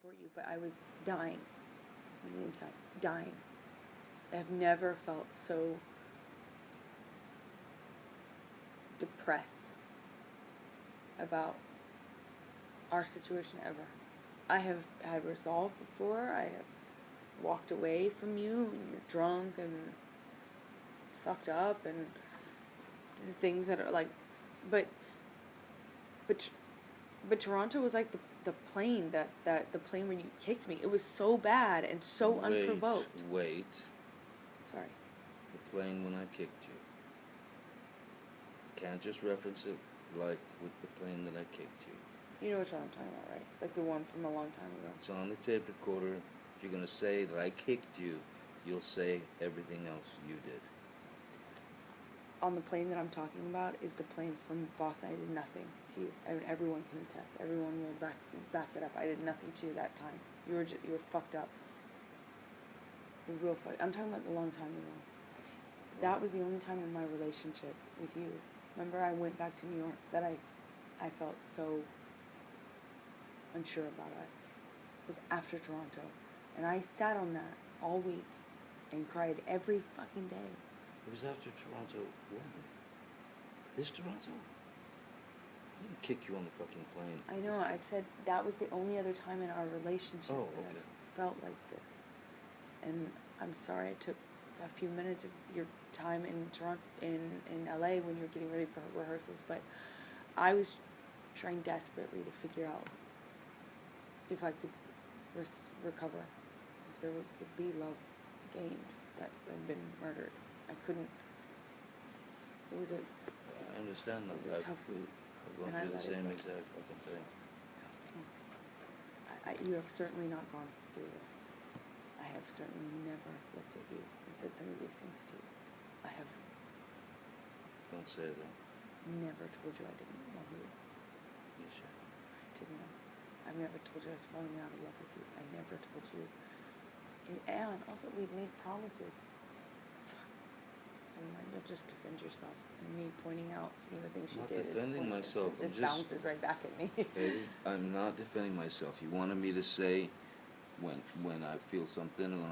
support you, but I was dying on the inside, dying. I have never felt so depressed about our situation ever. I have had resolve before. I have walked away from you and you're drunk and fucked up and did things that are like, but Toronto was like the plane that the plane where you kicked me. It was so bad and so unprovoked. Wait. Sorry. The plane when I kicked you. Can't just reference it like with the plane that I kicked you. You know which one I'm talking about, right? Like the one from a long time ago. It's on the tape recorder. If you're going to say that I kicked you, you'll say everything else you did. On the plane that I'm talking about is the plane from Boston. I did nothing to you. I mean, everyone can attest. Everyone will back that up. I did nothing to you that time. You were fucked up. You're real fucked. I'm talking about the long time ago. That was the only time in my relationship with you. Remember, I went back to New York that I felt so unsure about us. It was after Toronto. And I sat on that all week and cried every fucking day. It was after Toronto. When? This Toronto? I didn't kick you on the fucking plane. I know. I said that was the only other time in our relationship that I felt like this. And I'm sorry I took a few minutes of your time in Toronto, in LA when you were getting ready for rehearsals, but I was trying desperately to figure out if I could recover, if there could be love gained that had been murdered. I couldn't. It was I understand that. It was a tough week. I'm going through the same exact fucking thing. You have certainly not gone through this. I have certainly never looked at you and said some of these things to you. I have. Don't say that. Never told you I didn't love you. You should. I didn't know. I've never told you I was falling out of love with you. I never told you. And also, we've made promises. Never mind, you'll just defend yourself. And me pointing out some of the things you did. I'm not defending myself. It just bounces right back at me. Hey, I'm not defending myself. You wanted me to say when I feel something, when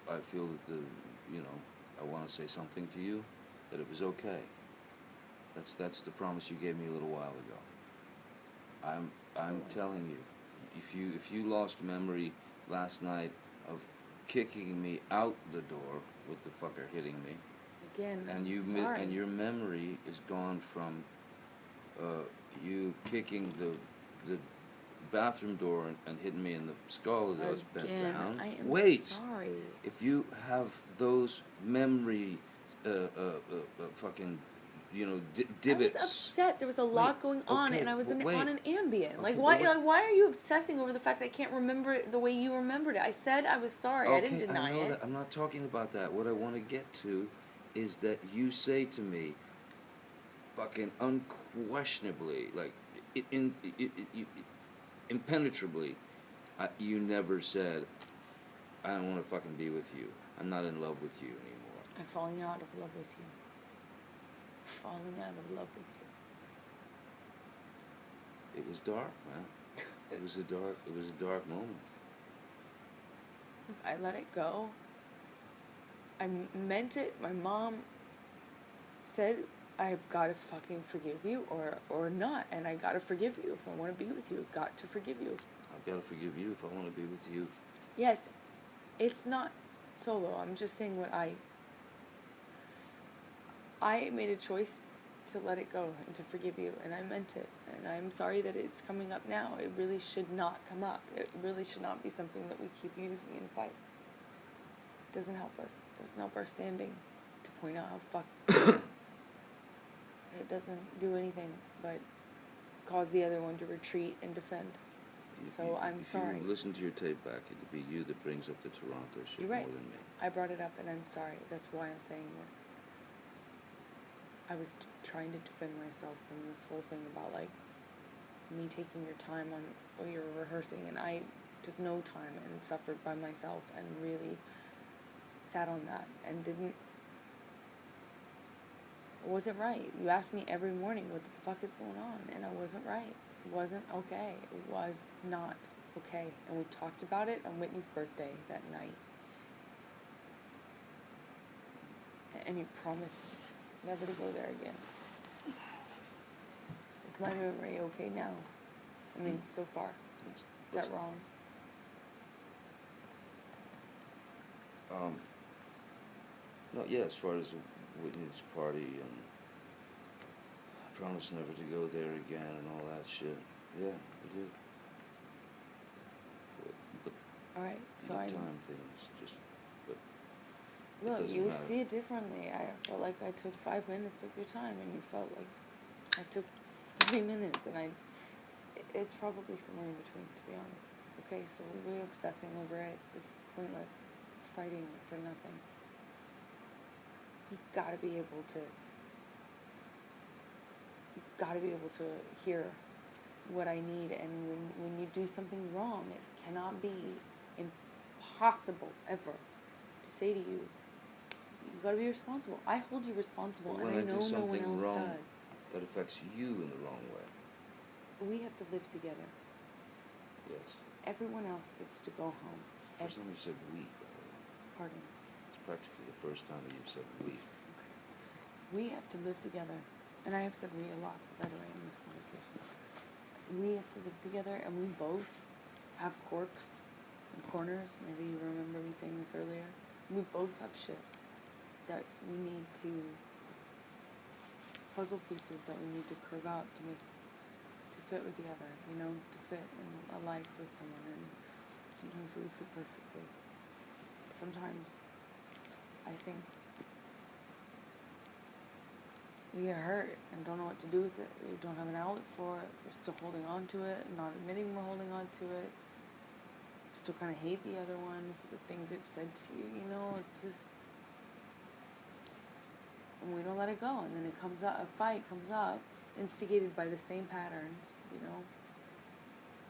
I feel that I want to say something to you, that it was okay. That's the promise you gave me a little while ago. I'm telling you, if you lost memory last night of kicking me out the door with the fucker hitting me, again, and your memory is gone from you kicking the bathroom door and hitting me in the skull as I was bent down. I am Wait, sorry. if you have those memory fucking divots. I was upset. There was a lot going on, and I was on an Ambien. Okay, why are you obsessing over the fact that I can't remember it the way you remembered it? I said I was sorry. I didn't deny it. That. I'm not talking about that. What I want to get to is that you say to me, fucking unquestionably, like impenetrably, you never said, I don't want to fucking be with you. I'm not in love with you anymore. I'm falling out of love with you. Falling out of love with you. It was dark, man. It was a dark moment. If I let it go, I meant it. My mom said I've got to fucking forgive you or not, and I got to forgive you. If I want to be with you, I've got to forgive you. I've got to forgive you if I want to be with you. Yes, it's not solo. I'm just saying what I made a choice to let it go and to forgive you, and I meant it. And I'm sorry that it's coming up now. It really should not come up. It really should not be something that we keep using in fights. It doesn't help us. It doesn't help our standing to point out how fucked. It doesn't do anything but cause the other one to retreat and defend. I'm sorry. If you listen to your tape back, it'd be you that brings up the Toronto shit. You're right. More than me. I brought it up, and I'm sorry. That's why I'm saying this. I was trying to defend myself from this whole thing about, like, me taking your time on when you were rehearsing, and I took no time and suffered by myself and really sat on that and didn't. It wasn't right. You asked me every morning what the fuck is going on, and I wasn't right. It wasn't okay. It was not okay? And we talked about it on Whitney's birthday that night. And you promised never to go there again. Is my memory okay now? I mean, so far. Is that wrong? No, yeah, as far as Whitney's party and I promised never to go there again and all that shit. Yeah, we did. But All right, so the I time things just. But look. doesn't You matter. see it differently. I felt like I took 5 minutes of your time, and you felt like I took 30 minutes, and it's probably somewhere in between, to be honest. Okay, so we're obsessing over it. It's pointless. It's fighting for nothing. You gotta be able to hear what I need, and when you do something wrong, it cannot be impossible ever to say to you, you gotta be responsible. I hold you responsible, But and when I know do no one something else wrong does. that affects you in the wrong way. We have to live together. Yes. Everyone else gets to go home. First time you said we, by the way. Pardon. It's practically the first time that you've said we. Okay. We have to live together. And I have said we a lot, by the way, in this conversation. We have to live together, and we both have quirks and corners. Maybe you remember me saying this earlier. We both have shit that we need to, puzzle pieces that we need to curve out to fit with the other, you know, to fit in a life with someone. And sometimes we fit perfectly. Sometimes I think we get hurt and don't know what to do with it. We don't have an outlet for it. We're still holding on to it and not admitting we're holding on to it. We still kind of hate the other one for the things they've said to you, you know. It's just, and we don't let it go. And then it comes up, a fight comes up, instigated by the same patterns, you know.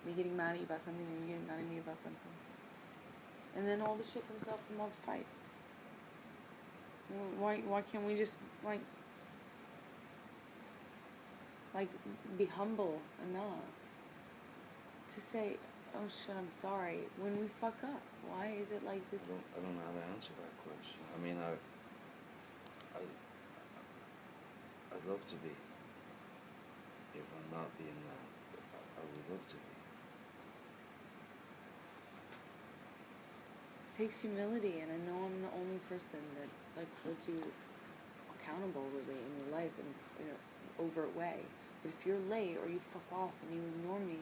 Me getting mad at you about something and you getting mad at me about something. And then all the shit comes up from all the fights. Why can't we just, like be humble enough to say, oh shit, I'm sorry, when we fuck up? Why is it like this? I don't know how to answer that question. I mean, I'd love to be. If I'm not being that, I would love to be. It takes humility, and I know I'm the only person that holds you accountable really in your life in an overt way. But if you're late or you fuck off and you ignore me,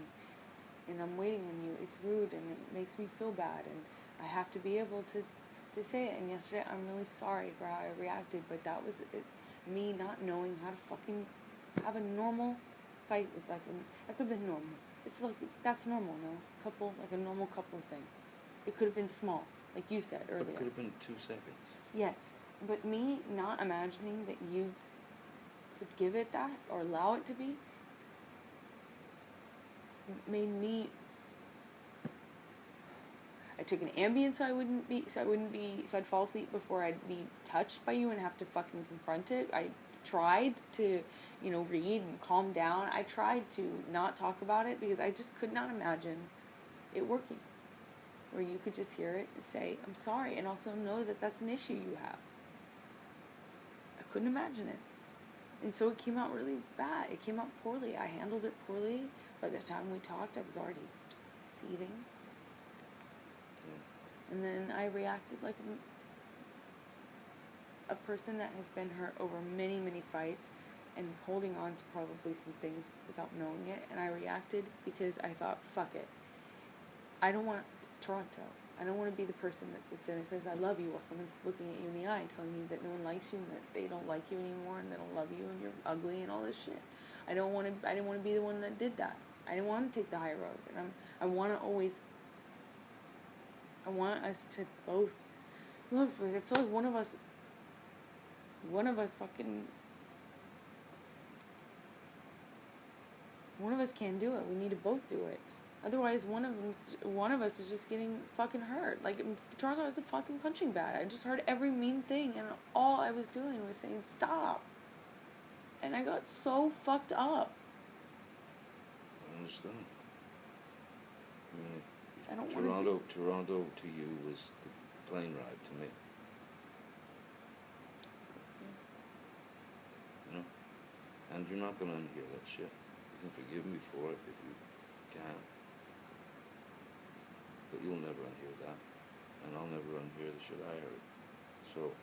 and I'm waiting on you, it's rude and it makes me feel bad, and I have to be able to say it. And yesterday, I'm really sorry for how I reacted, but that was it, me not knowing how to fucking have a normal fight with that could have been normal. It's like, that's normal, no? A normal couple thing. It could have been small, like you said earlier. It could have been 2 seconds. Yes, but me not imagining that you could give it that or allow it to be made me. I took an Ambien so I'd fall asleep before I'd be touched by you and have to fucking confront it. I tried to, read and calm down. I tried to not talk about it because I just could not imagine it working. Where you could just hear it and say, I'm sorry, and also know that that's an issue you have. I couldn't imagine it. And so it came out really bad. It came out poorly. I handled it poorly. By the time we talked, I was already seething. And then I reacted like a person that has been hurt over many, many fights and holding on to probably some things without knowing it. And I reacted because I thought, fuck it. I don't want Toronto. I don't want to be the person that sits there and says, I love you, while someone's looking at you in the eye and telling you that no one likes you and that they don't like you anymore and they don't love you and you're ugly and all this shit. I didn't want to be the one that did that. I didn't want to take the high road. And I want us to both, look, I feel like one of us can't do it. We need to both do it. Otherwise, one of us is just getting fucking hurt. Like, Toronto is a fucking punching bag. I just heard every mean thing, and all I was doing was saying, stop. And I got so fucked up. I understand. I mean, I don't want to do... Toronto to you was the plane ride to me. You know? And you're not going to unhear that shit. You can forgive me for it if you can. But you'll never unhear that. And I'll never unhear the shit I heard. So,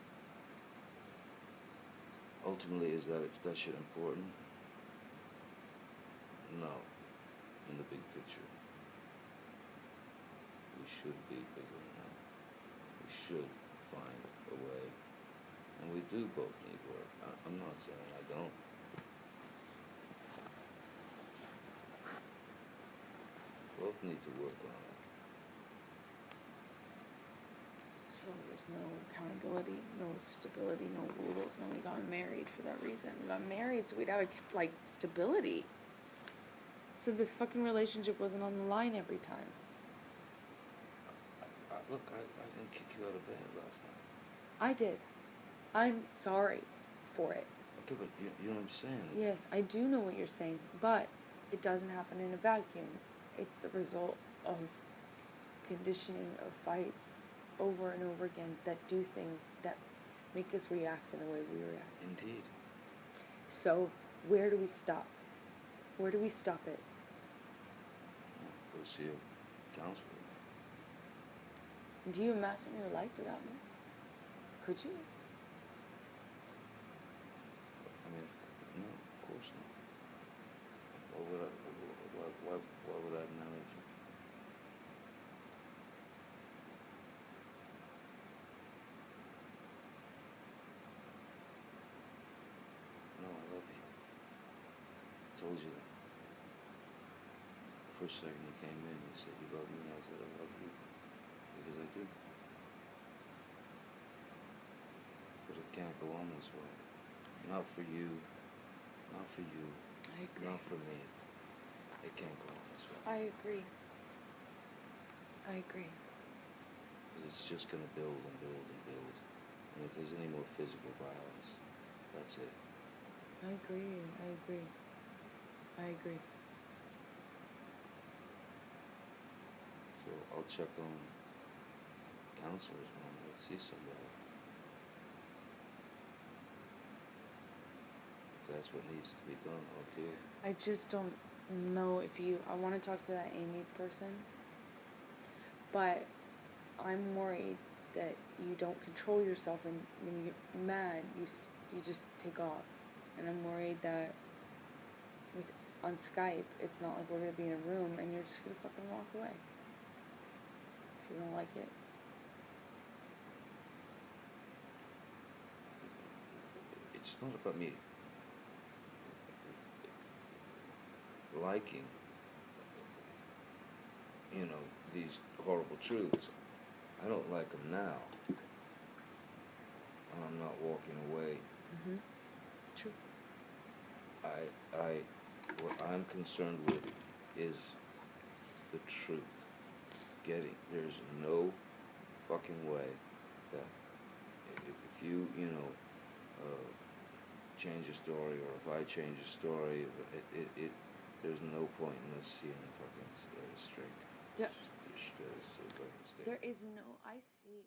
ultimately, is that shit important? No. In the big picture. We should be bigger than that. We should find a way. And we do both need work. I'm not saying I don't. Both need to work on it. So there's no accountability, no stability, no rules, and we got married for that reason. We got married so we'd have, like, stability. So the fucking relationship wasn't on the line every time. Look, I didn't kick you out of bed last night. I did. I'm sorry for it. Okay, but you know what I'm saying? Yes, I do know what you're saying, but it doesn't happen in a vacuum. It's the result of conditioning of fights over and over again that do things that make us react in the way we react. Indeed. So, where do we stop? Where do we stop it? Go see a counselor. Do you imagine your life without me? Could you? I mean, no, of course not. Why would I manage you? No, I love you. I told you that. The first second you came in, you said you love me, and I said I love you. Because I do. But it can't go on this way. Not for you. Not for you. I agree. Not for me. It can't go on this way. I agree. I agree. Because it's just going to build and build and build. And if there's any more physical violence, that's it. I agree. I agree. I agree. So I'll check on counselors when I see somebody. If that's what needs to be done, I'll do it. I just don't know if you... I want to talk to that Amy person, but I'm worried that you don't control yourself, and when you get mad, you just take off. And I'm worried that on Skype, it's not like we're going to be in a room and you're just going to fucking walk away. If you don't like it. It's not about me liking, you know, these horrible truths. I don't like them now. And I'm not walking away. Mm-hmm. True. What I'm concerned with is the truth. There's no fucking way that if you change a story, or if I change a story, there's no point in us seeing a fucking straight. Yeah. There There is no... I see...